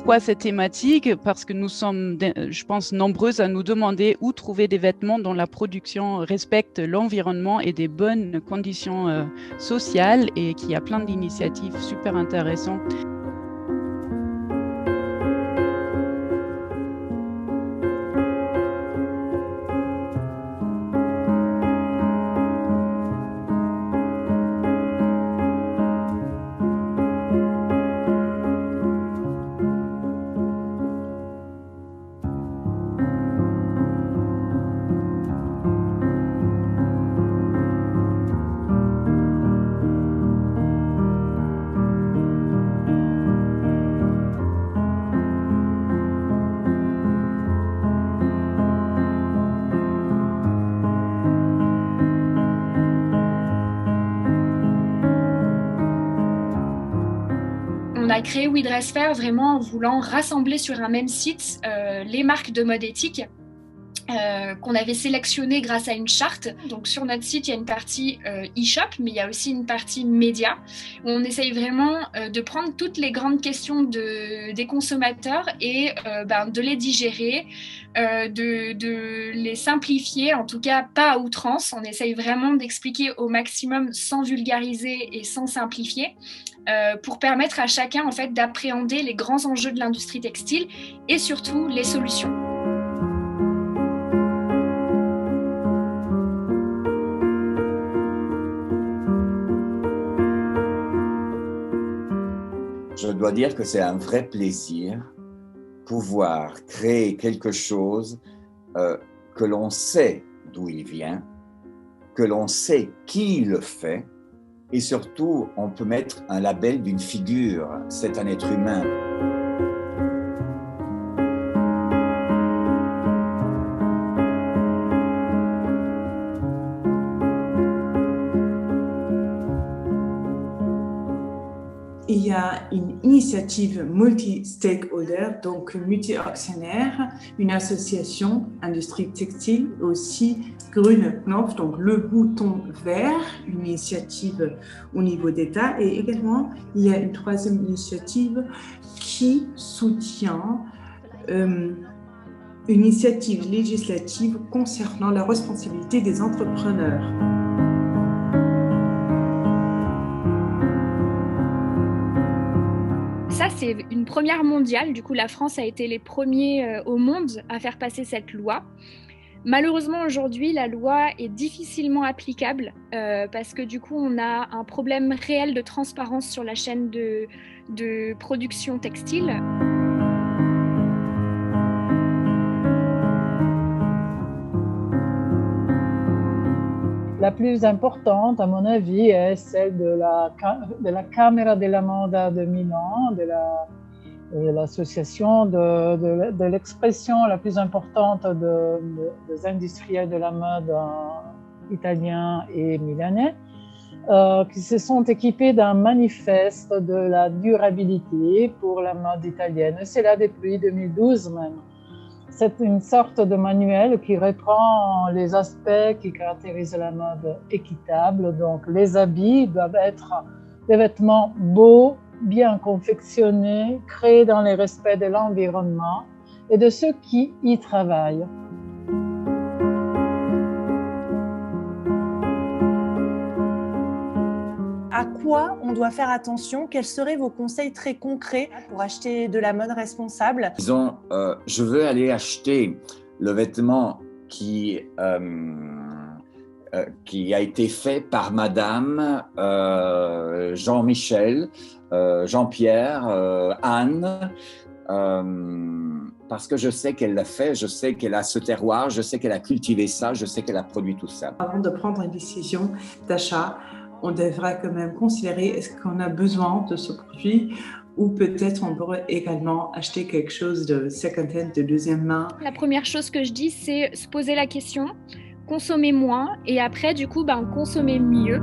Pourquoi cette thématique? Parce que nous sommes, je pense, nombreuses à nous demander où trouver des vêtements dont la production respecte l'environnement et des bonnes conditions sociales, et qu'il y a plein d'initiatives super intéressantes. On a créé We Dress Fair vraiment en voulant rassembler sur un même site les marques de mode éthique qu'on avait sélectionnées grâce à une charte. Donc sur notre site, il y a une partie e-shop, mais il y a aussi une partie média, où on essaye vraiment de prendre toutes les grandes questions des consommateurs et de les digérer, de les simplifier, en tout cas pas à outrance. On essaye vraiment d'expliquer au maximum sans vulgariser et sans simplifier, pour permettre à chacun en fait d'appréhender les grands enjeux de l'industrie textile et surtout les solutions. Je dois dire que c'est un vrai plaisir pouvoir créer quelque chose que l'on sait d'où il vient, que l'on sait qui le fait, et surtout, on peut mettre un label d'une figure, c'est un être humain. Il y a une initiative multi-stakeholder, donc multi-actionnaire, une association industrie textile, aussi Grüne Knopf, donc le bouton vert, une initiative au niveau d'État. Et également, il y a une troisième initiative qui soutient une initiative législative concernant la responsabilité des entrepreneurs. Ça, c'est une première mondiale. Du coup, la France a été les premiers au monde à faire passer cette loi. Malheureusement, aujourd'hui, la loi est difficilement applicable parce que du coup, on a un problème réel de transparence sur la chaîne de production textile. La plus importante, à mon avis, est celle de la Camera della Moda de Milan, de l'association de l'expression la plus importante des industriels de la mode italiens et milanais, qui se sont équipés d'un manifeste de la durabilité pour la mode italienne. C'est là depuis 2012 même. C'est une sorte de manuel qui reprend les aspects qui caractérisent la mode équitable. Donc, les habits doivent être des vêtements beaux, bien confectionnés, créés dans le respect de l'environnement et de ceux qui y travaillent. À quoi on doit faire attention? Quels seraient vos conseils très concrets pour acheter de la mode responsable? Disons, je veux aller acheter le vêtement qui a été fait par Madame Jean-Michel, Jean-Pierre, Anne, parce que je sais qu'elle l'a fait, je sais qu'elle a ce terroir, je sais qu'elle a cultivé ça, je sais qu'elle a produit tout ça. Avant de prendre une décision d'achat, on devrait quand même considérer est-ce qu'on a besoin de ce produit, ou peut-être on pourrait également acheter quelque chose de second-hand, de deuxième main. La première chose que je dis, c'est se poser la question, consommer moins et après, du coup, consommer mieux.